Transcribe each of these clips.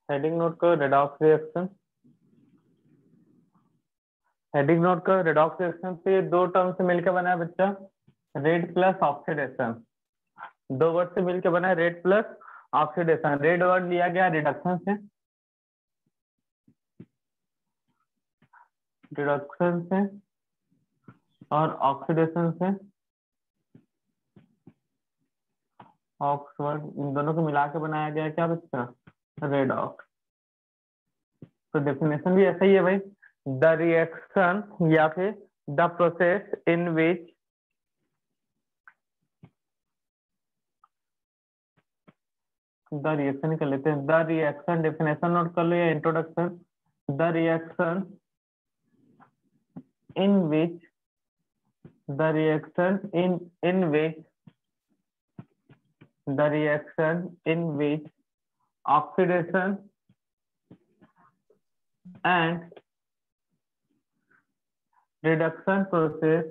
Heading note करो redox reaction. Heading note करो redox reaction. तो ये दो टर्म से मिलकर बना है बच्चा, रेड प्लस ऑक्सीडेशन। दो वर्ड से मिलकर बना है red plus oxidation. Red word लिया गया रिडक्शन से, रिडक्शन से, और ऑक्सीडेशन से, ऑक्सवर्ड, इन दोनों को मिला के बनाया गया क्या बच्चा, रेडॉक्स। तो डेफिनेशन भी ऐसा ही है भाई, द रिएक्शन या फिर the process in which the reaction ही कर लेते हैं। द रिएक्शन, डेफिनेशन नोट कर लो या introduction. The reaction in which the reaction in which the reaction in which oxidation and reduction process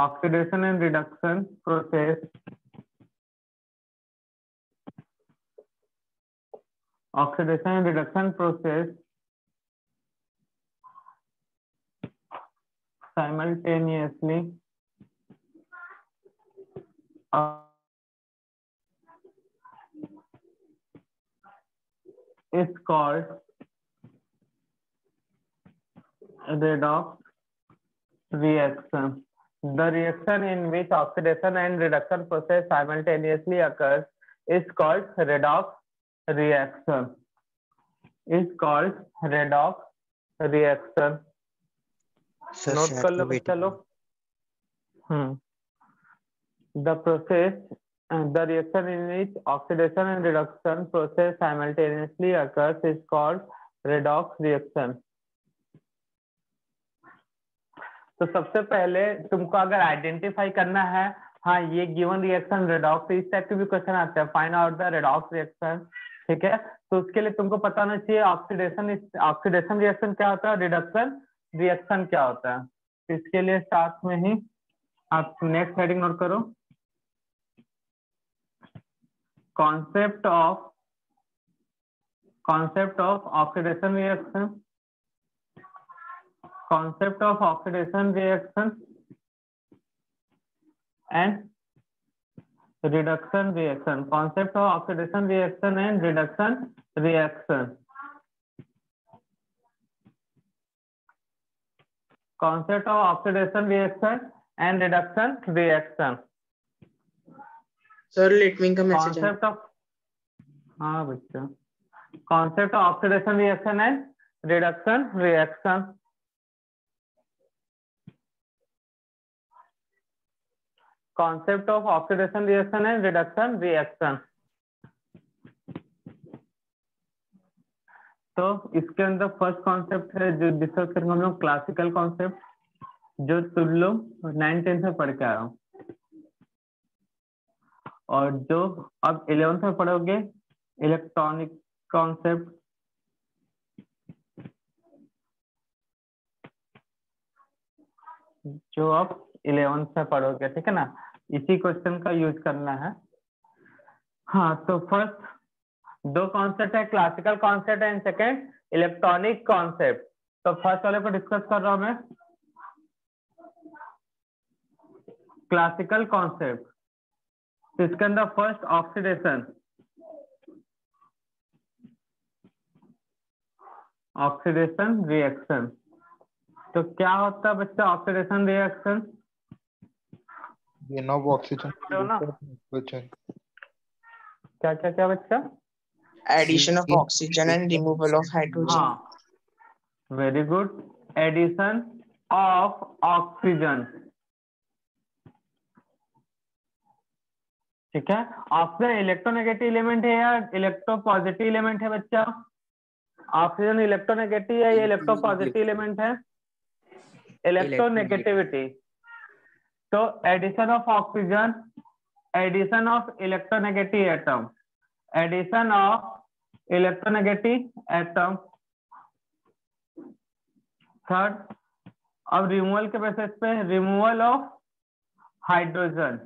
oxidation and reduction process oxidation and reduction process simultaneously is called redox reaction. The reaction in which oxidation and reduction process simultaneously occurs is called redox reaction. Is called redox reaction. Note कर लो बच्चा लोग। The process, the reaction in which oxidation and reduction process simultaneously occurs is called redox reaction. तो सबसे पहले तुमको अगर identify करना है, हाँ ये गिवन रिएक्शन रेडॉक्स, इस टाइप के भी क्वेश्चन आते हैं, find out the redox reaction, ठीक है। तो उसके लिए तुमको पता होना चाहिए ऑक्सीडेशन रिएक्शन क्या होता है, रिडक्शन रिएक्शन क्या होता है। तो इसके लिए साथ में ही आप नेक्स्ट हेडिंग नोट करो, concept of oxidation reaction, concept of oxidation reaction and reduction reaction, concept of oxidation reaction and reduction reaction, concept of oxidation reaction and reduction reaction. Sir, let me come message. Concept of, हाँ बच्चा, concept of oxidation reaction and reduction reaction. Concept of oxidation reaction and reduction reaction. तो इसके अंदर first concept है जो discuss करेंगे हम लोग, क्लासिकल कॉन्सेप्ट, जो तुम लोग 9th-10th में पढ़ के आए हो, और जो अब 11th में पढ़ोगे इलेक्ट्रॉनिक कॉन्सेप्ट, जो अब 11th में पढ़ोगे, ठीक है ना। इसी क्वेश्चन का यूज करना है। हाँ तो फर्स्ट दो कॉन्सेप्ट है, classical concept and second electronic concept. तो फर्स्ट वाले पर डिस्कस कर रहा हूं मैं, क्लासिकल कॉन्सेप्ट। तो इसके अंदर फर्स्ट ऑक्सीडेशन, ऑक्सीडेशन रिएक्शन। तो क्या होता है बच्चा ऑक्सीडेशन रिएक्शन? ऑक्सीजन क्या क्या क्या बच्चा? Addition of oxygen and removal of hydrogen. हाँ, very good, addition of oxygen, ठीक है। ऑक्सीजन इलेक्ट्रोनेगेटिव एलिमेंट है या इलेक्ट्रोपॉजिटिव एलिमेंट है बच्चा? ऑक्सीजन इलेक्ट्रोनेगेटिव है या इलेक्ट्रोपॉजिटिव एलिमेंट है? इलेक्ट्रोनेगेटिविटी। तो addition of oxygen, addition of electronegative atom, addition of electronegative atom. Third, अब रिमूवल के बेसिस पे रिमूवल ऑफ हाइड्रोजन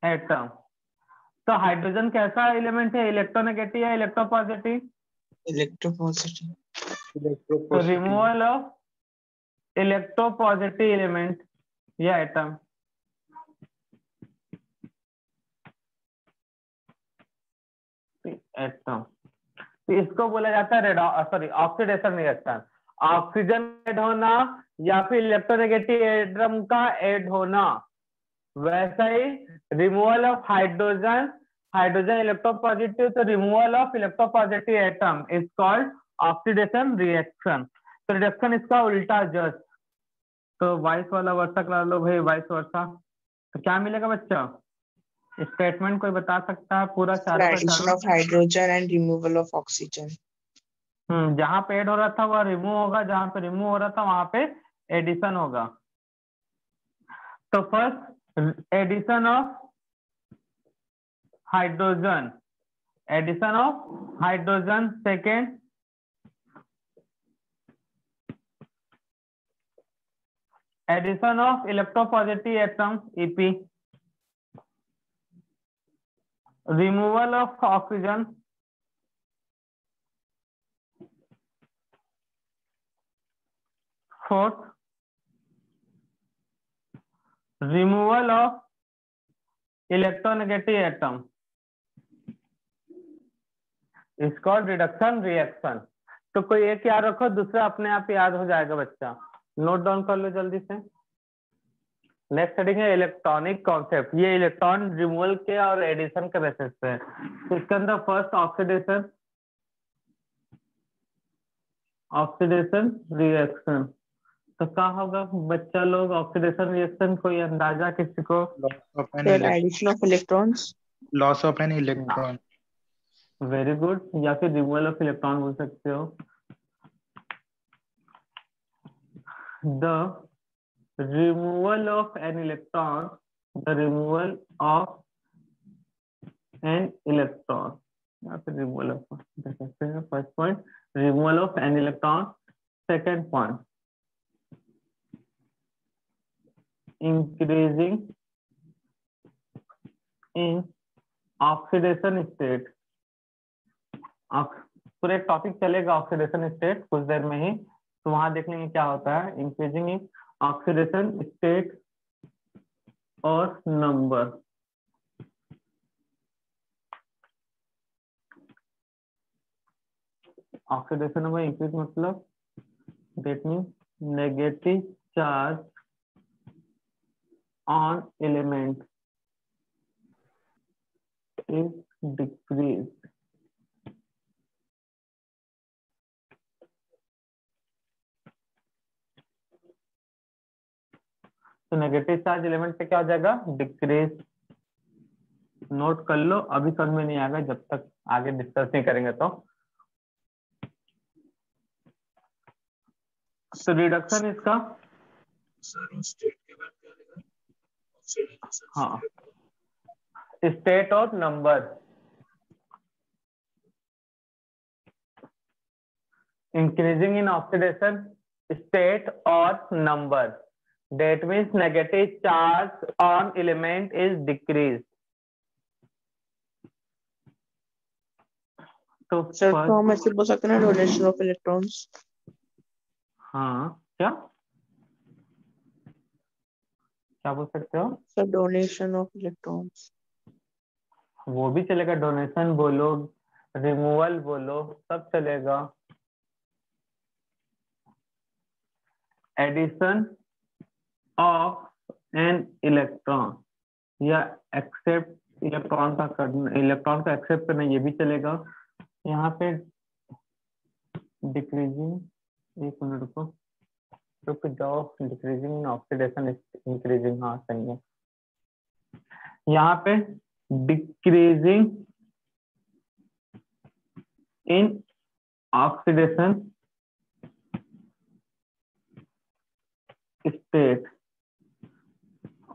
एटम। तो हाइड्रोजन कैसा एलिमेंट है, इलेक्ट्रोनेगेटिव या इलेक्ट्रोपॉजिटिव? Electropositive. तो रिमूवल ऑफ इलेक्ट्रोपॉजिटिव एलिमेंट या एटम, एटम, तो इसको बोला जाता है ऑक्सीडेशन रिएक्शन। ऑक्सीजन ऐड होना या फिर इलेक्ट्रोनेगेटिव एटम का ऐड होना, वैसा ही removal of hydrogen, hydrogen electropositive, तो removal of electropositive atom is called oxidation reaction. तो रिडक्शन इसका उल्टा जस्ट, तो वाइस वाला वर्षा करा लो भाई, वाइस वर्षा। तो क्या मिलेगा बच्चा, स्टेटमेंट कोई बता सकता है पूरा चारों का Addition चारों? of hydrogen and removal of oxygen. जहां पे ऐड हो रहा था वह रिमूव होगा, जहां पे रिमूव हो रहा था वहां पे एडिशन होगा। तो first addition of hydrogen, addition of hydrogen, second addition of electropositive atom EP, removal of oxygen, fourth removal of electronegative atom is called reduction reaction. तो कोई एक याद रखो, दूसरा अपने आप याद हो जाएगा बच्चा, नोट डाउन कर लो जल्दी से। नेक्स्ट हेडिंग है इलेक्ट्रॉनिक कॉन्सेप्ट, ये इलेक्ट्रॉन रिमूवल के और एडिशन के बेसिस पे है। तो इसके अंदर फर्स्ट ऑक्सीडेशन, ऑक्सीडेशन रिएक्शन, तो क्या होगा बच्चा लोग ऑक्सीडेशन रिएक्शन, कोई अंदाजा किसी को? Sir, addition of electrons. Loss of an electron. Very good, या फिर रिमूवल ऑफ इलेक्ट्रॉन बोल सकते हो। The removal of an electron, the removal of an electron, या फिर removal of, देख सकते हैं first point removal of an electron, second point increasing in oxidation state। पूरे टॉपिक चलेगा ऑक्सीडेशन स्टेट कुछ देर में ही, तो वहां देख लेंगे क्या होता है। इंक्रीजिंग इन ऑक्सीडेशन स्टेट और नंबर, ऑक्सीडेशन नंबर इंक्रीज मतलब that means negative charge on element is decrease. तो नेगेटिव चार्ज एलिमेंट पे क्या हो जाएगा, डिक्रीज। नोट कर लो, अभी समझ में नहीं आएगा जब तक आगे डिस्कस नहीं करेंगे। तो रिडक्शन इसका, हाँ, स्टेट और number, increasing in oxidation state और number, that means negative charge on element is decreased। तो Sir, तो हम ऐसे बोल सकते हैं ना, donation of electrons। हाँ, क्या क्या बोल सकते हो? Sir, donation of electrons। वो भी चलेगा, डोनेशन बोलो, रिमूवल बोलो, सब चलेगा। एडिशन ऑफ एन इलेक्ट्रॉन या एक्सेप्ट इलेक्ट्रॉन का करना, इलेक्ट्रॉन का एक्सेप्ट करना, ये भी चलेगा। यहाँ पे डिक्रीजिंग, एक मिनट रुक जाओ, डिक्रीजिंग ऑक्सीडेशन इंक्रीजिंग, हाँ सही है। यहाँ पे डिक्रीजिंग इन ऑक्सीडेशन स्टेट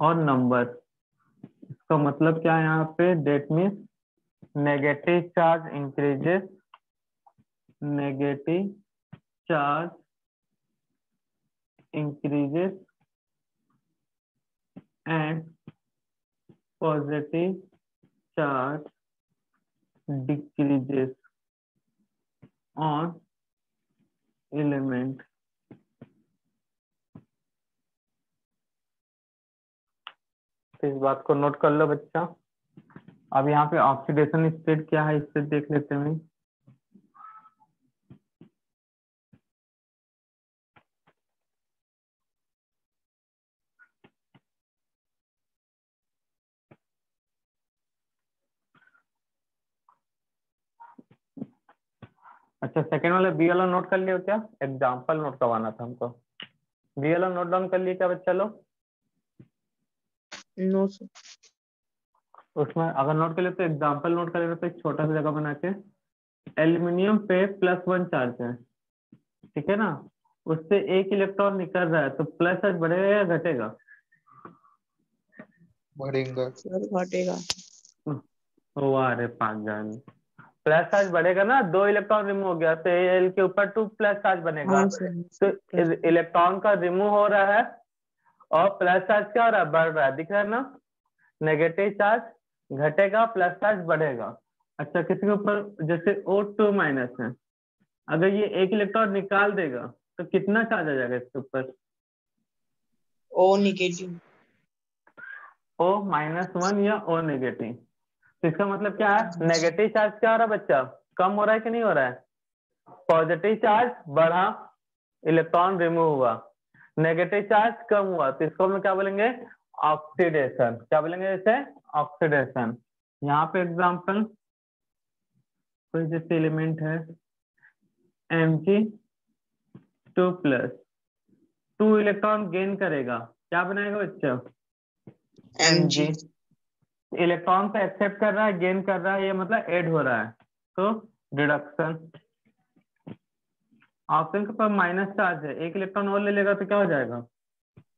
और नंबर, इसका मतलब क्या है यहाँ पे, that means negative charge increases, negative charge increases and positive charge decreases on element. तो इस बात को नोट कर लो बच्चा। अब यहाँ पे ऑक्सीडेशन स्टेट क्या है इससे देख लेते हैं। अच्छा, सेकंड वाला बी वाला नोट कर लियो क्या? एग्जाम्पल नोट करवाना था हमको। बी वाला नोट डाउन कर लिए क्या बच्चा लोग? No sir. उसमें अगर नोट कर ले तो एग्जाम्पल नोट कर ले तो एक छोटा सा जगह बना के, एल्यूमिनियम पे +1 चार्ज है, ठीक है ना, उससे एक इलेक्ट्रॉन निकल रहा है, तो प्लस चार्ज बढ़ेगा या घटेगा? बढ़ेगा। सर घटेगा। वाह रे पागल, प्लस चार्ज बढ़ेगा ना, 2 इलेक्ट्रॉन रिमूव हो गया तो एल के ऊपर 2 प्लस चार्ज बनेगा। हाँ सर। तो इलेक्ट्रॉन का रिमूव हो रहा है और प्लस चार्ज क्या हो रहा है? बढ़ रहा है, दिख रहा है ना। नेगेटिव चार्ज घटेगा, प्लस चार्ज बढ़ेगा। अच्छा, किसी के ऊपर जैसे O2 माइनस है, अगर ये एक इलेक्ट्रॉन निकाल देगा तो कितना चार्ज आ जाएगा इसके ऊपर? O negative. O-1 या O नेगेटिव। तो इसका मतलब क्या है? नेगेटिव चार्ज क्या हो रहा है बच्चा? कम हो रहा है कि नहीं हो रहा है? पॉजिटिव चार्ज बढ़ा, इलेक्ट्रॉन रिमूव हुआ, नेगेटिव चार्ज कम हुआ, तो इसको हम क्या बोलेंगे? ऑक्सीडेशन। क्या बोलेंगे इसे? ऑक्सीडेशन। यहाँ पे एग्जांपल, कोई जैसे एलिमेंट है Mg2+, 2 इलेक्ट्रॉन गेन करेगा, क्या बनाएगा बच्चा? Mg। इलेक्ट्रॉन को एक्सेप्ट कर रहा है, गेन कर रहा है, ये मतलब ऐड हो रहा है, तो रिडक्शन। ऑप्शन के पास माइनस चार्ज है, एक इलेक्ट्रॉन और ले लेगा तो क्या हो जाएगा?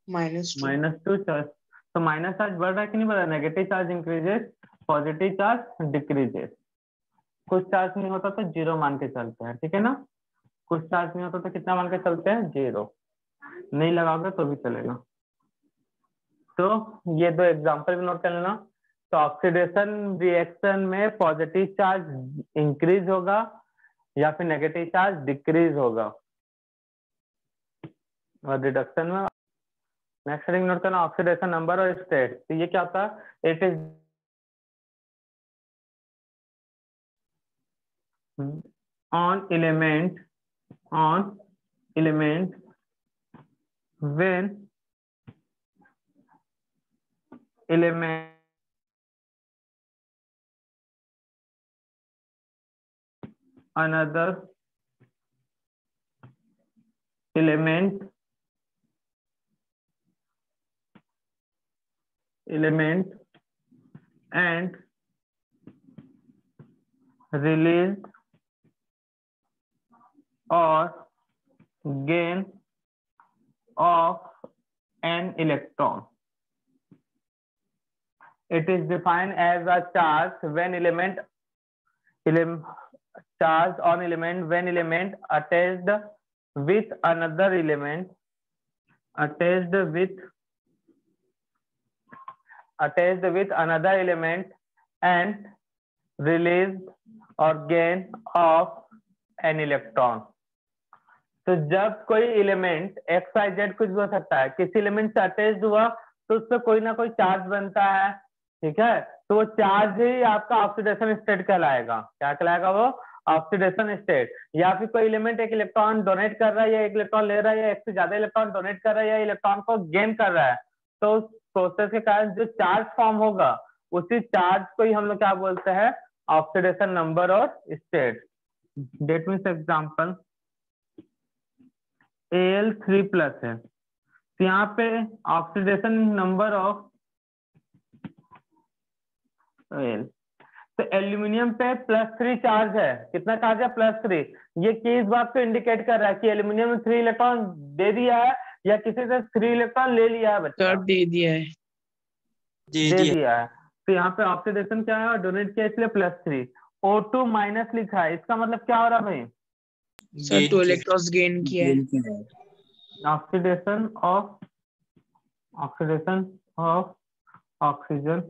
-2 चार्ज। तो माइनस चार्ज बढ़ रहा है कि नहीं बढ़ रहा है? Negative charge increases, positive charge decreases. कुछ चार्ज नहीं होता तो 0 मान के चलते हैं, ठीक है ना। कुछ चार्ज नहीं होता तो कितना मान के चलते हैं? 0। नहीं लगाओगे तो भी चलेगा। तो ये 2 एग्जांपल भी नोट कर लेना। तो ऑक्सीडेशन रिएक्शन में पॉजिटिव चार्ज इंक्रीज होगा या फिर नेगेटिव चार्ज डिक्रीज होगा, और रिडक्शन में नेक्स्ट हेडिंग नोट करना, ऑक्सीडेशन नंबर और स्टेट। तो ये क्या होता है? It is on element when element another element and release or gain of an electron. It is defined as a charge when charge on element when element attached with another element and release or gain of an electron. तो जब कोई element XYZ कुछ भी हो सकता है, किसी element से अटैच्ड हुआ तो उस पर कोई ना कोई चार्ज बनता है, ठीक है, तो वो चार्ज ही आपका ऑक्सीडेशन स्टेट कहलाएगा। क्या कहलाएगा वो? Oxidation state. या फिर कोई एलिमेंट एक इलेक्ट्रॉन डोनेट कर रहा है या एक इलेक्ट्रॉन ले रहा है या एक से ज्यादा इलेक्ट्रॉन डोनेट कर रहा है या इलेक्ट्रॉन को गेन कर रहा है, तो उस प्रोसेस के कारण जो चार्ज फॉर्म होगा उसी चार्ज को ही हम लोग क्या बोलते हैं? ऑक्सीडेशन नंबर और state. That means example Al3+ है, तो यहाँ पे ऑक्सीडेशन नंबर ऑफ Al, तो एल्यूमिनियम पे +3 चार्ज है। कितना चार्ज है? +3। ये किस बात को इंडिकेट कर रहा है कि एल्यूमिनियम में 3 इलेक्ट्रॉन दे दिया है या किसी से 3 इलेक्ट्रॉन ले लिया है बच्चा? सर दे दिया है। दे दिया है। तो यहाँ पे ऑक्सीडेशन क्या है? डोनेट किया इसलिए +3। O2- लिखा है, इसका मतलब क्या हो रहा है भाई? सर 2 इलेक्ट्रॉन्स गेन किया है। ऑक्सीडेशन ऑफ ऑक्सीजन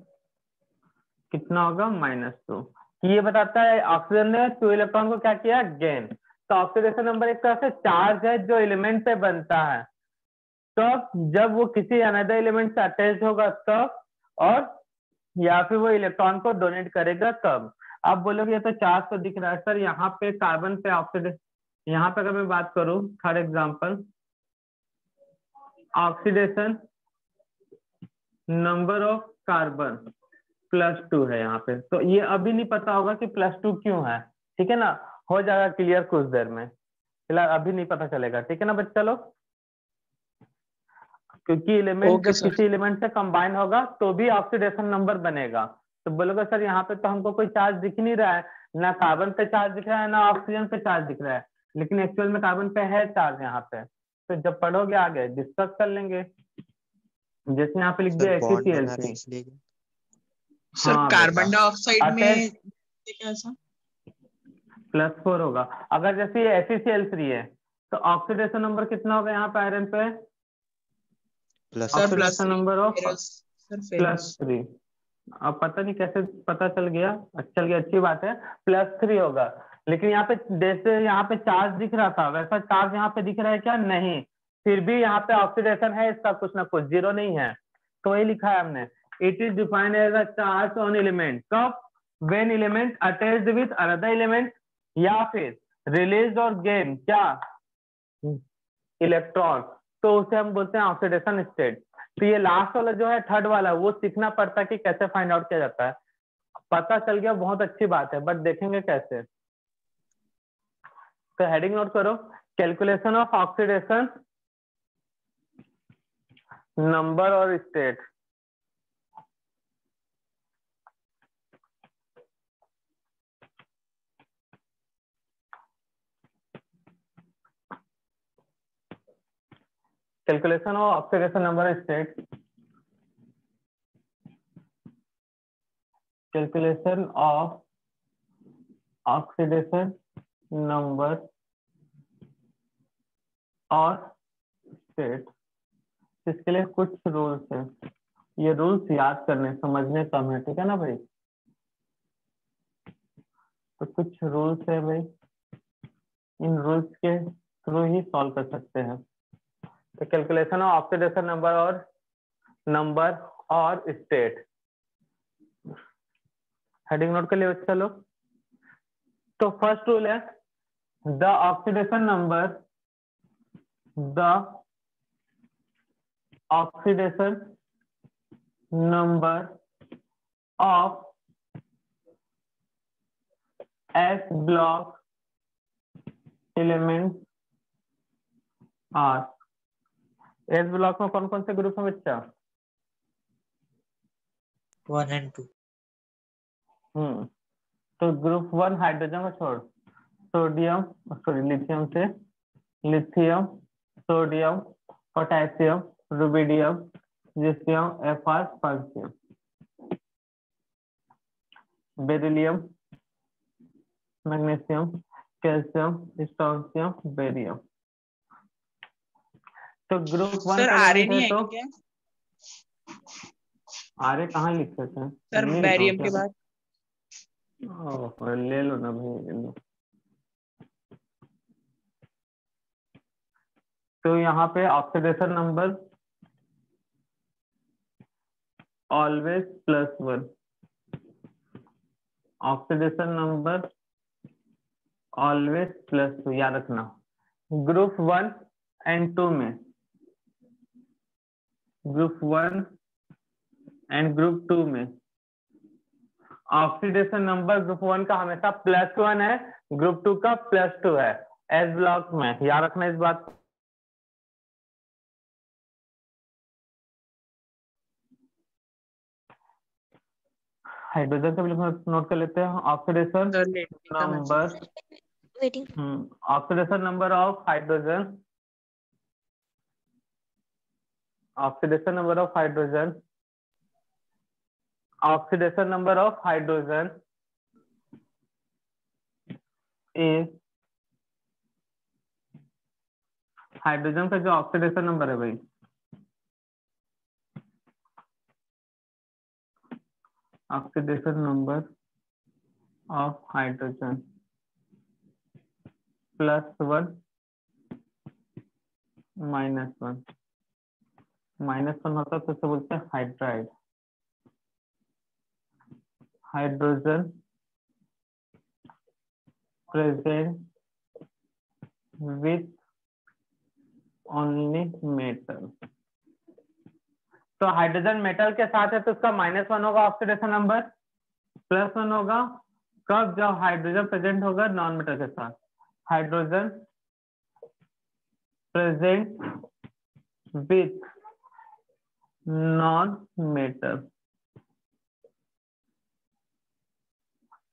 कितना होगा -2। ये बताता है ऑक्सीजन ने 2 इलेक्ट्रॉन को क्या किया, गेन। तो ऑक्सीडेशन नंबर एक तरह से चार्ज है जो एलिमेंट पे बनता है, तब जब वो किसी अनदर एलिमेंट से अटैच होगा तब, और या फिर वो इलेक्ट्रॉन को डोनेट करेगा तब। आप बोलोगे ये तो चार्ज तो दिख रहा है सर, यहाँ पे कार्बन पे ऑक्सीडेशन, यहाँ पे अगर मैं बात करूं third example, oxidation number of carbon +2 है यहाँ पे, तो ये अभी नहीं पता होगा कि +2 क्यों है, ठीक है ना, हो जाएगा क्लियर कुछ देर में, फिलहाल अभी नहीं पता चलेगा, ठीक है ना बच्चा लोग। क्योंकि एलिमेंट Okay, जब sir. किसी एलिमेंट से कंबाइन होगा तो भी ऑक्सीडेशन नंबर बनेगा। तो बोलोगे सर यहाँ पे तो हमको कोई चार्ज दिख नहीं रहा है, ना कार्बन पे चार्ज दिख रहा है ना ऑक्सीजन पे चार्ज दिख रहा है, लेकिन एक्चुअल में कार्बन पे है चार्ज यहाँ पे। तो जब पढ़ोगे आगे डिस्कस कर लेंगे। जैसे यहाँ पे लिख दिया बॉन्ड बना रहे FeCl3। इसलिए। सर हाँ कार्बन बेटा, डाइऑक्साइड में कैसा? +4 होगा। अगर जैसे ये FeCl3 है तो ऑक्सीडेशन नंबर कितना होगा यहाँ पे आयरन पे, plus sir oxidation number of sir ferrous. +3। अब पता नहीं कैसे पता चल गया, चल गया, अच्छी बात है, +3 होगा। लेकिन यहाँ पे जैसे यहाँ पे चार्ज दिख रहा था वैसा चार्ज यहाँ पे दिख रहा है क्या, नहीं, फिर भी यहाँ पे ऑक्सीडेशन है इसका कुछ ना कुछ, जीरो नहीं है, तो वही लिखा है हमने, it is defined as a charge on element कब, when element attached with another element, या फिर रिलीज और गेन क्या, इलेक्ट्रॉन, तो उसे हम बोलते हैं ऑक्सीडेशन स्टेट। तो ये लास्ट वाला जो है थर्ड वाला, वो सीखना पड़ता है कि कैसे फाइंड आउट किया जाता है। पता चल गया बहुत अच्छी बात है, बट देखेंगे कैसे। तो हेडिंग नोट करो, कैलकुलेशन ऑफ ऑक्सीडेशन नंबर और state. Calculation of oxidation number state, calculation of oxidation number और स्टेट, इसके लिए कुछ रूल्स हैं, ये रूल्स याद करने समझने कम है, ठीक है ना भाई। तो कुछ रूल्स है भाई, इन रूल्स के थ्रू ही सॉल्व कर सकते हैं। तो कैलकुलेशन ऑफ ऑक्सीडेशन नंबर और स्टेट, हेडिंग नोट कर लिए चलो। तो फर्स्ट रूल है the oxidation number of S block element are. S block में कौन कौन से ग्रुप है बच्चा, 1 and 2। तो ग्रुप 1 हाइड्रोजन को छोड़, सोडियम सॉरी लिथियम से lithium, sodium, potassium, rubidium, caesium, Fr, francium, beryllium, magnesium, calcium, strontium, barium. तो ग्रुप 1 सर का आर्य एलिमेंट नहीं है, है तो क्या? आर्य कहाँ लिख सकते हैं, सर नहीं लिखा हूँ बैरियम के क्या? बाद। ओह, ले लो ना भाई, ले लो। तो यहाँ पे oxidation number always +1, oxidation number always +2, याद रखना। ग्रुप 1 एंड 2 में, ग्रुप 1 एंड ग्रुप 2 में ऑक्सीडेशन नंबर ग्रुप 1 का हमेशा +1 है, ग्रुप 2 का +2 है, एस ब्लॉक में, याद रखना इस बात को। हाइड्रोजन का भी नोट कर लेते हैं, ऑक्सीडेशन सर लेटने का number, waiting. Oxidation number of hydrogen, oxidation number of hydrogen, oxidation number of hydrogen is, hydrogen का जो ऑक्सीडेशन नंबर है भाई, ऑक्सीडेशन नंबर ऑफ हाइड्रोजन +1 -1 -1 होता तो उसे बोलते हैं hydride. Hydrogen present with only metal. तो हाइड्रोजन मेटल के साथ है तो उसका -1 होगा ऑक्सीडेशन नंबर, +1 होगा कब, जब हाइड्रोजन प्रेजेंट होगा नॉन मेटल के साथ। Hydrogen present with non metal.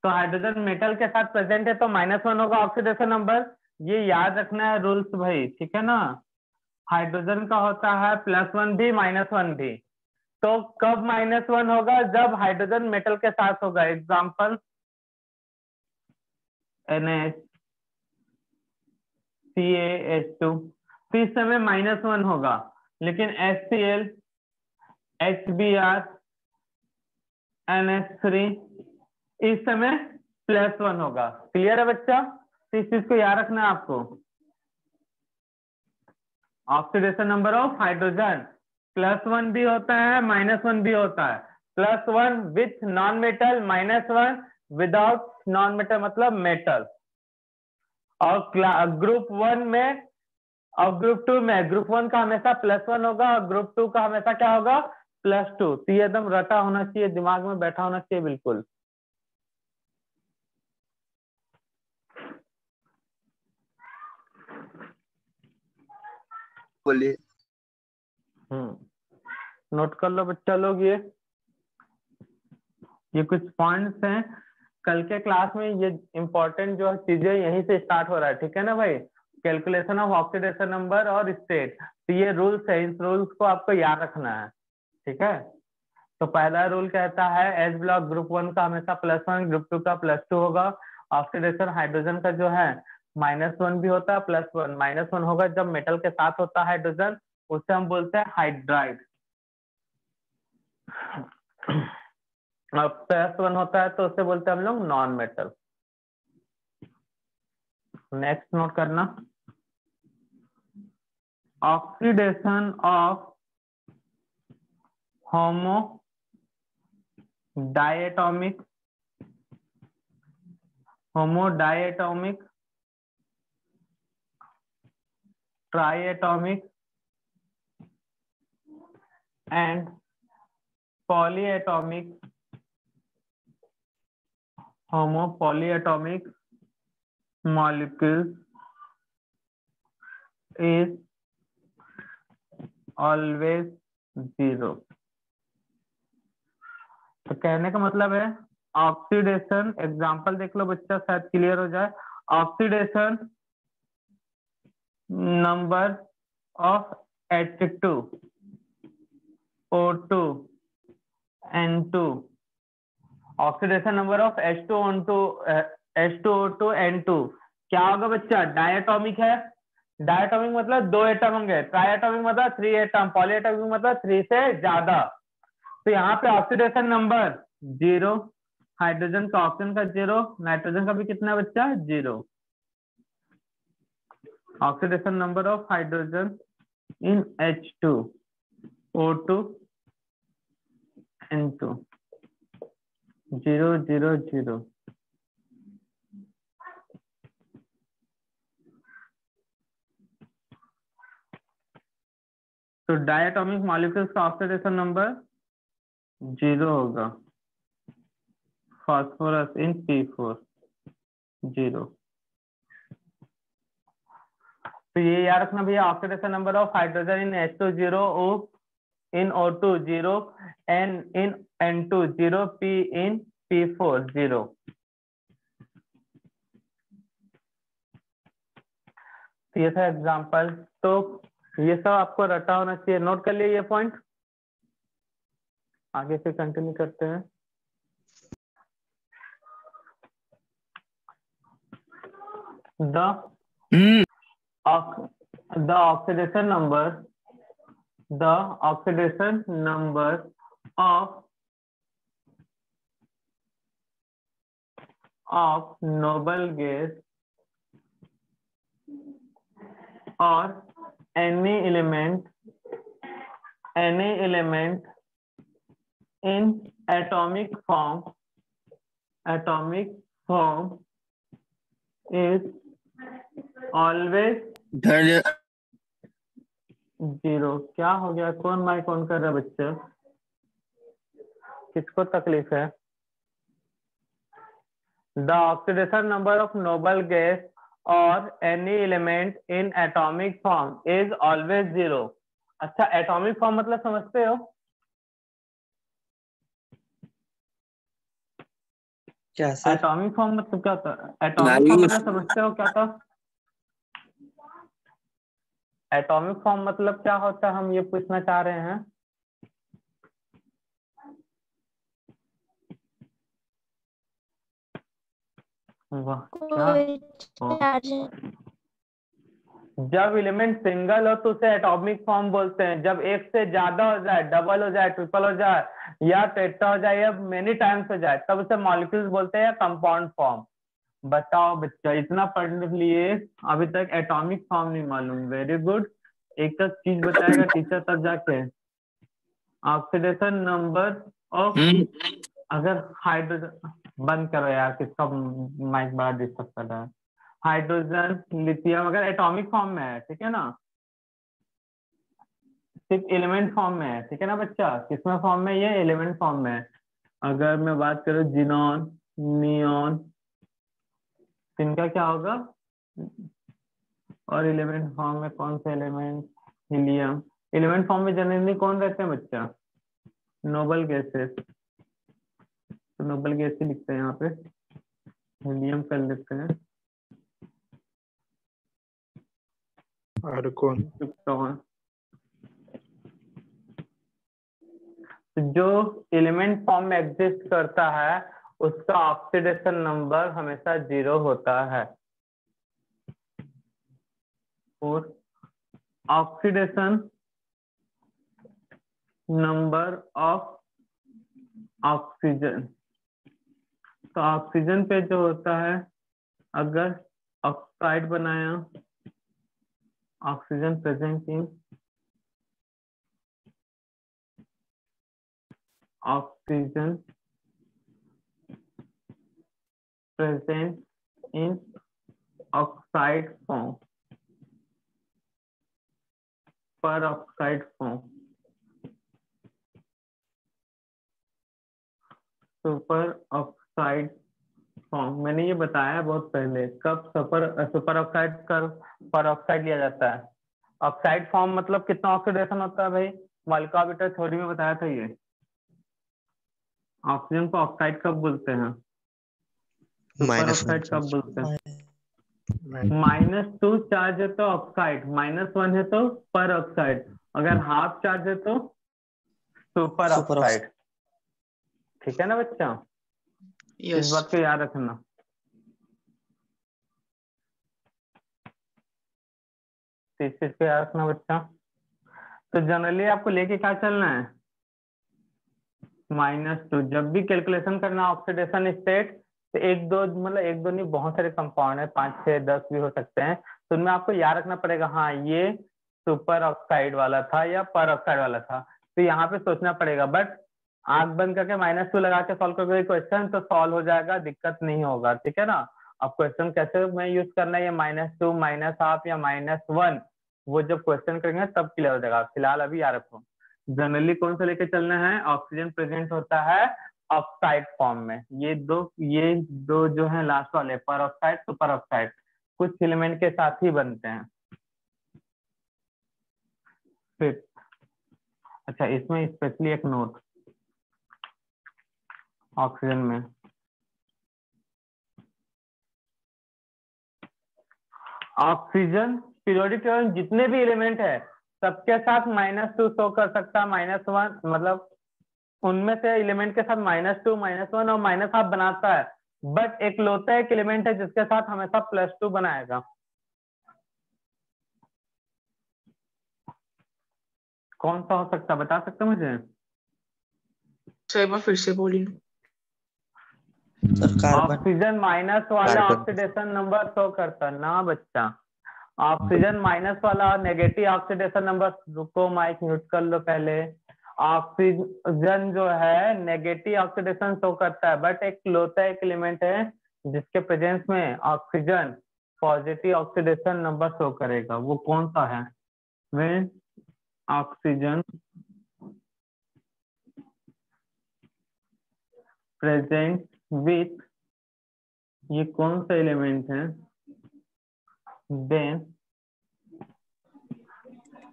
तो हाइड्रोजन मेटल के साथ प्रेजेंट है तो -1 होगा ऑक्सीडेशन नंबर। ये याद रखना है रूल्स भाई, ठीक है ना। हाइड्रोजन का होता है +1 भी -1 भी। तो कब -1 होगा, जब हाइड्रोजन मेटल के साथ होगा। एग्जांपल NaCH2, तो इस समय -1 होगा। लेकिन HCl, HBr, NH3 इस समय +1 होगा। क्लियर है बच्चा? तो इस चीज को याद रखना है आपको। ऑक्सीडेशन नंबर ऑफ हाइड्रोजन +1 भी होता है, -1 भी होता है। +1 with non metal, -1 without non metal मतलब मेटल। और ग्रुप 1 में और ग्रुप 2 में, ग्रुप 1 का हमेशा +1 होगा और ग्रुप 2 का हमेशा क्या होगा, +2। तो ये एकदम रटा होना चाहिए, दिमाग में बैठा होना चाहिए बिल्कुल। बोलिए। नोट कर लो बच्चा लोग, ये कुछ पॉइंट्स हैं। कल के क्लास में ये इंपॉर्टेंट जो चीजें यहीं से स्टार्ट हो रहा है, ठीक है ना भाई। कैलकुलेशन ऑफ ऑक्सीडेशन नंबर और स्टेट, तो ये रूल्स है, इस रूल्स को आपको याद रखना है, ठीक है। तो पहला रूल कहता है एच ब्लॉक ग्रुप 1 का हमेशा +1, ग्रुप 2 का +2 होगा। ऑक्सीडेशन हाइड्रोजन का जो है -1 भी होता है, +1 -1 होगा जब मेटल के साथ होता है हाइड्रोजन, उसे हम बोलते हैं हाइड्राइड। अब +1 होता है तो उसे बोलते हैं हम लोग नॉन मेटल। नेक्स्ट नोट करना, oxidation of homo diatomic ट्राइएटोमिक and polyatomic polyatomic molecules is always 0। तो कहने का मतलब है ऑक्सीडेशन, एग्जांपल देख लो बच्चा, शायद क्लियर हो जाए। Oxidation number of H2O2 N2, oxidation number of H2O2 N2 क्या होगा बच्चा, डायटोमिक है। डायटोमिक मतलब 2 एटम होंगे, ट्राइएटोमिक मतलब 3 एटम, पॉलीएटोमिक मतलब 3 से ज्यादा। तो यहाँ पे ऑक्सीडेशन नंबर 0, हाइड्रोजन का, ऑक्सीजन का 0, नाइट्रोजन का भी कितना बच्चा 0। Oxidation number of hydrogen in H2O2 N2 0 0 0। तो डायटोमिक मॉलिक्यूल्स का ऑक्सीडेशन नंबर 0 होगा। फास्फोरस इन P4 0। तो ये याद रखना भैया, oxidation number of hydrogen in H2 0, O in O2 0, N in N2 0, P in P4 0। तो ये था एग्जांपल। तो ये सब आपको रटा होना चाहिए, नोट कर लिए ये पॉइंट। आगे से कंटिन्यू करते हैं। The oxidation number of of noble gas or any element in atomic form is always zero. क्या हो गया? कौन माइक ऑन कर रहा है बच्चे? किसको तकलीफ है? The oxidation number of noble gas or any element in atomic form is always zero। अच्छा, एटॉमिक फॉर्म मतलब समझते हो? क्या सर? एटॉमिक फॉर्म मतलब क्या था? एटॉमिक फॉर्म मतलब समझते हो क्या था? एटॉमिक फॉर्म मतलब क्या होता है, हम ये पूछना चाह रहे हैं। वाह, क्या? जब एलिमेंट सिंगल हो तो उसे एटॉमिक फॉर्म बोलते हैं। जब एक से ज्यादा हो जाए, डबल हो जाए, ट्रिपल हो जाए, या टेट्रा हो जाए, या मेनी टाइम्स हो जाए, तब उसे मॉलिक्यूल्स बोलते हैं या कंपाउंड फॉर्म। बताओ बच्चा, इतना पढ़ लिए अभी तक एटॉमिक फॉर्म नहीं मालूम। Very good. एक एक चीज बताएगा टीचर तब जाके। ऑक्सीडेशन नंबर ऑफ, अगर हाइड्रोजन, बंद करो यार, किसका माइक बाहर डिस्टर्ब कर रहा है। हाइड्रोजन, लिथियम अगर एटॉमिक फॉर्म में है, ठीक है ना, सिर्फ एलिमेंट फॉर्म में है, ठीक है ना बच्चा, किसमें फॉर्म में? ये एलिमेंट फॉर्म में है। अगर मैं बात करूं जिनॉन, नियॉन, इनका क्या होगा? और एलिमेंट फॉर्म में कौन से एलिमेंट? हीलियम। एलिमेंट फॉर्म में जनरली कौन रहते हैं बच्चा? Noble gases. तो नोबल गैस ही लिखते हैं यहाँ पे, हीलियम कर लेते हैं। आर्गोन। जो एलिमेंट फॉर्म में एग्जिस्ट करता है उसका ऑक्सीडेशन नंबर हमेशा जीरो होता है। और ऑक्सीडेशन नंबर ऑफ ऑक्सीजन, तो ऑक्सीजन पे जो होता है, अगर ऑक्साइड बनाया, oxygen present in, oxygen present in oxide form, peroxide form, superoxide form. मैंने ये बताया बहुत पहले, कब सुपर ऑक्साइड कर पर ऑक्साइड लिया जाता है। ऑक्साइड फॉर्म मतलब कितना ऑक्सीडेशन होता है भाई? मॉलिक्यूलर थ्योरी में बताया था ये। ऑक्सीजन को ऑक्साइड कब बोलते हैं? सुपर ऑक्साइड कब बोलते हैं? -2 चार्ज है तो ऑक्साइड, -1 है तो पर ऑक्साइड, अगर हाफ चार्ज है तो सुपर ऑक्साइड। ठीक है ना बच्चा? Yes. इस बात को याद रखना। इस चीज को याद रखना बच्चा। तो जनरली आपको लेके क्या चलना है? -2। जब भी कैलकुलेशन करना ऑक्सीडेशन स्टेट, तो एक दो मतलब एक दो नहीं, बहुत सारे कंपाउंड है, 5 6 10 भी हो सकते हैं, तो उनमें आपको याद रखना पड़ेगा, हाँ ये सुपर ऑक्साइड वाला था या पर ऑक्साइड वाला था। तो यहाँ पे सोचना पड़ेगा, बट आंख बंद करके -2 लगा के सॉल्व करोगे क्वेश्चन तो सॉल्व हो जाएगा, दिक्कत नहीं होगा। ठीक है ना? अब क्वेश्चन कैसे में यूज करना है, ये -2 -1 या -1, वो जब क्वेश्चन करेंगे तब क्लियर हो जाएगा। फिलहाल अभी याद रखो, जनरली कौन सा लेके चलना है? ऑक्सीजन प्रेजेंट होता है ऑक्साइड फॉर्म में। ये दो जो है लास्ट वाले, पर ऑक्साइड सुपर ऑक्साइड, कुछ एलिमेंट के साथ ही बनते हैं। फिर अच्छा, इसमें स्पेशली एक नोट ऑक्सीजन में, ऑक्सीजन पीरियोडिक टेबल जितने भी एलिमेंट है सबके साथ -2 शो कर सकता है, -1 मतलब उनमें से एलिमेंट के साथ -2 -1 और -1/2 बनाता है, बट एक लौता एक एलिमेंट है जिसके साथ हमेशा +2 बनाएगा। कौन सा हो सकता है, बता सकते हो मुझे? सर एक बार फिर से बोलिए। सर कार्बन ऑक्सीजन माइनस वाला कार्बन। ऑक्सीडेशन नंबर शो करता ना बच्चा। ऑक्सीजन माइनस वाला नेगेटिव ऑक्सीडेशन नंबर, रुको माइक म्यूट कर लो पहले। ऑक्सीजन जो है नेगेटिव ऑक्सीडेशन शो करता है, बट एक क्लोथा एक एलिमेंट है जिसके प्रेजेंस में oxygen positive oxidation number show करेगा। वो कौन सा है? व्हेन ऑक्सीजन प्रेजेंट विथ, ये कौन सा एलिमेंट है? Then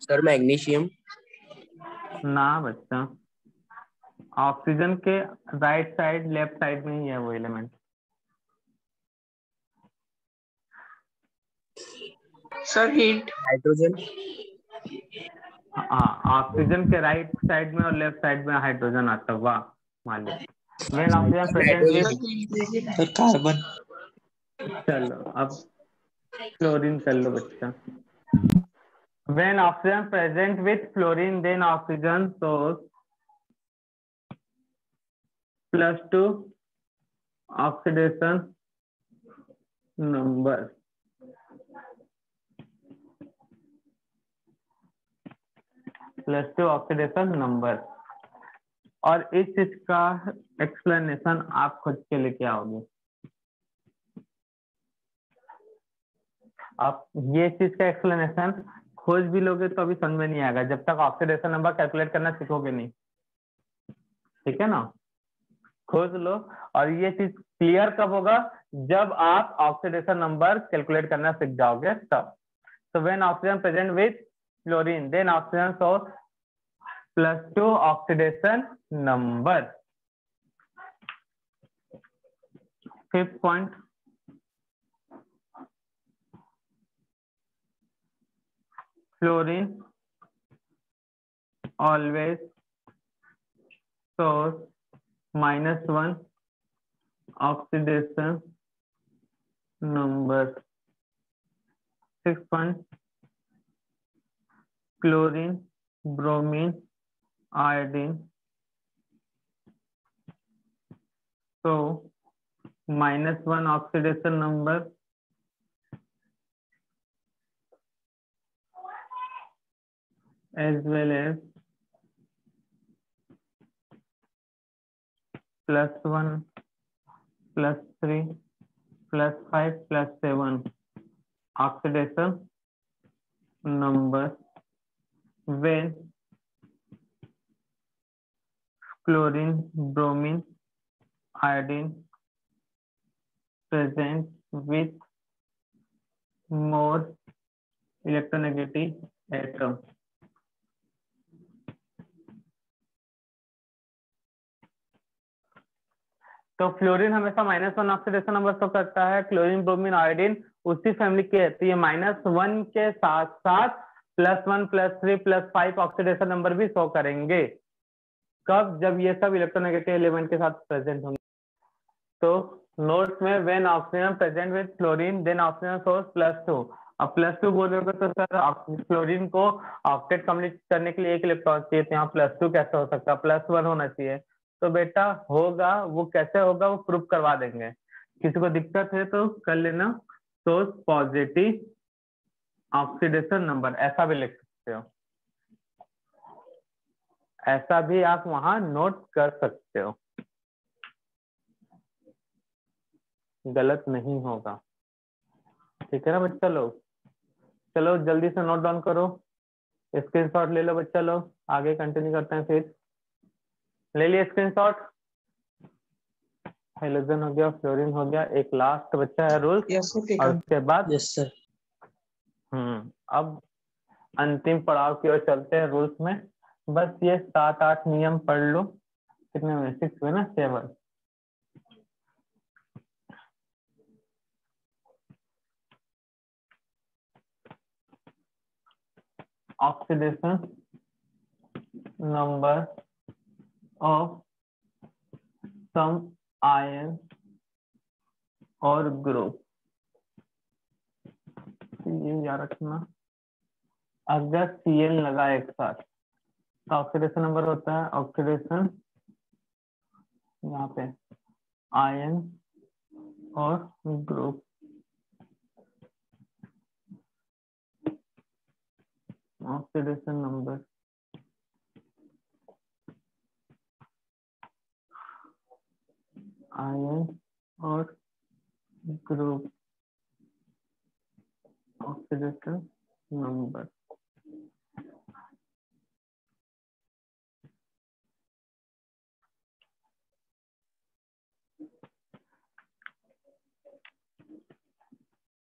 sir magnesium. ना बच्चा, ऑक्सीजन के राइट साइड लेफ्ट साइड में ही है वो एलिमेंट। Sir, heat. हाइड्रोजन। हाँ, ऑक्सीजन के राइट साइड में और लेफ्ट साइड में हाइड्रोजन आता है। वाह मालिक। When oxygen present Sir, with, heat. Sir carbon. चलो अब क्लोरीन कर लो बच्चा। When oxygen present with fluorine then oxygen सोर्स +2 ऑक्सीडेशन नंबर। +2 oxidation number. और इस चीज का एक्सप्लेनेशन आप खुद के लेके आओगे। आप ये चीज का एक्सप्लेनेशन खोज भी लोगे तो अभी समझ में नहीं आएगा जब तक ऑक्सीडेशन नंबर कैलकुलेट करना सीखोगे नहीं। ठीक है ना? खोज लो। और ये चीज क्लियर कब होगा? जब आप ऑक्सीडेशन नंबर कैलकुलेट करना सीख जाओगे तब। तो when oxygen present with fluorine then oxygen सोर्स +2 oxidation number. 5th point, fluorine always shows -1 oxidation number. 6th point, chlorine, bromine, iodine so -1 oxidation number as well as +1 +3 +5 +7 oxidation number when chlorine, bromine, iodine present with more electronegative atom. तो fluorine हमेशा -1 oxidation number show करता है। Chlorine, bromine, iodine उसी family के है, तो ये -1 के साथ साथ +1 +3 +5 ऑक्सीडेशन नंबर भी शो करेंगे। कब? जब ये सब इलेक्ट्रोनेगेटिव एलिमेंट के साथ प्रेजेंट होंगे। तो नोट्स में when oxygen present with fluorine then oxygen सोर्स +2। अब +2 बोलोगे तो सर फ्लोरीन को ऑक्टेट कंप्लीट करने के लिए 1 इलेक्ट्रॉन चाहिए, तो यहाँ +2 कैसे हो सकता है? +1 होना चाहिए। तो बेटा होगा, वो कैसे होगा वो प्रूफ करवा देंगे। किसी को दिक्कत है तो कर लेना। सोर्स पॉजिटिव ऑक्सीडेशन नंबर ऐसा भी लिख सकते हो, ऐसा भी आप वहां नोट कर सकते हो, गलत नहीं होगा। ठीक है ना बच्चा लोग? चलो जल्दी से नोट डाउन करो, स्क्रीनशॉट ले लो बच्चा लोग, आगे कंटिन्यू करते हैं। फिर ले लिए स्क्रीनशॉट? हाइड्रोजन हो गया, फ्लोरीन हो गया, एक लास्ट बच्चा है रूल्स। Yes, sir, और taken. उसके बाद यस सर। अब अंतिम पड़ाव की ओर चलते हैं रूल्स में। बस ये 7-8 नियम पढ़ लो। कितने में? 6 हुए ना? 7। Oxidation number of some ion और ग्रुप, ये याद रखना। अगर Cl लगा एक साथ तो ऑक्सीडेशन नंबर होता है, ऑक्सीडेशन यहाँ पे आयन और ग्रुप ऑक्सीडेशन नंबर आयन और ग्रुप ऑक्सीडेशन नंबर।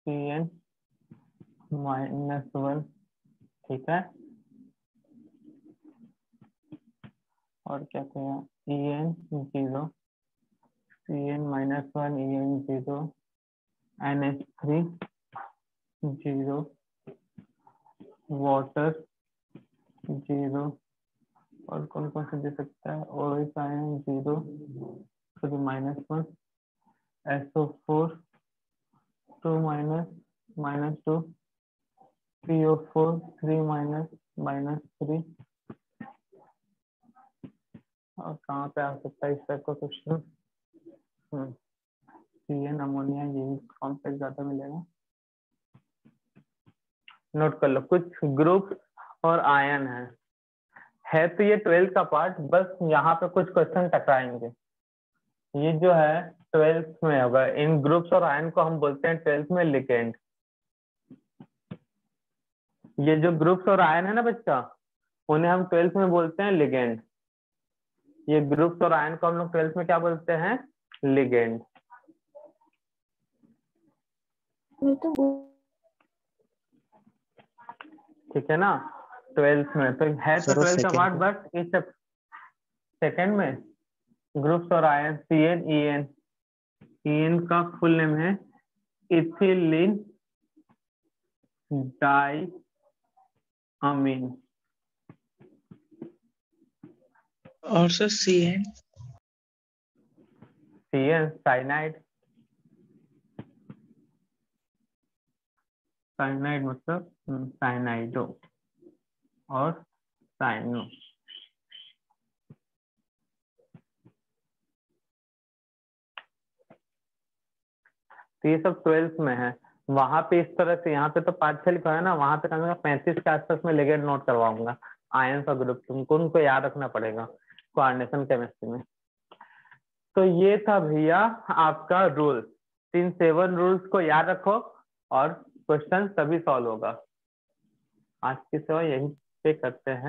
CN-1, ठीक है, और क्या कहें EN0, CN-1 EN0, NH3 0, water 0, और कौन कौन से दे सकता है, OH आयन 0, फिर -1, SO4 2 -2, PO4 3 -3, और कहाँ पे आ सकता है इस टाइप का क्वेश्चन। CN अमोनिया, यही कॉम्प्लेक्स ज्यादा मिलेगा। नोट कर लो, कुछ ग्रुप और आयन है तो ये 12th का पार्ट, बस यहाँ पे कुछ क्वेश्चन टकराएंगे। ये जो है 12th में होगा। इन ग्रुप्स और आयन को हम बोलते हैं 12th में लिगेंड। ये जो ग्रुप्स और आयन है ना बच्चा, उन्हें हम 12th में बोलते हैं लिगेंड। ये ग्रुप्स और आयन को हम लोग 12th में क्या बोलते हैं, लिगेंड। ठीक है ना, 12th में तो है, तो सर, और 12th का second पार्ट, में? बट इस सेकेंड में ग्रुप्स और आयन CN EN, EN का फुल नेम है इथिलीन डाई अमीन। और sir CN? CN cyanide, cyanide मतलब साइनाइडो और साइनो। तो ये सब 12th में है। वहां पे इस तरह से, यहाँ पे तो 5-6 लिखा है ना, वहां पे कहूँगा 35 के आसपास में लिगेंड नोट करवाऊंगा। आयन का ग्रुप तुमको उनको याद रखना पड़ेगा कोऑर्डिनेशन केमिस्ट्री में। तो ये था भैया आपका रूल। 7 रूल्स को याद रखो और क्वेश्चन तभी सॉल्व होगा। आज की सेवा यही पे करते हैं।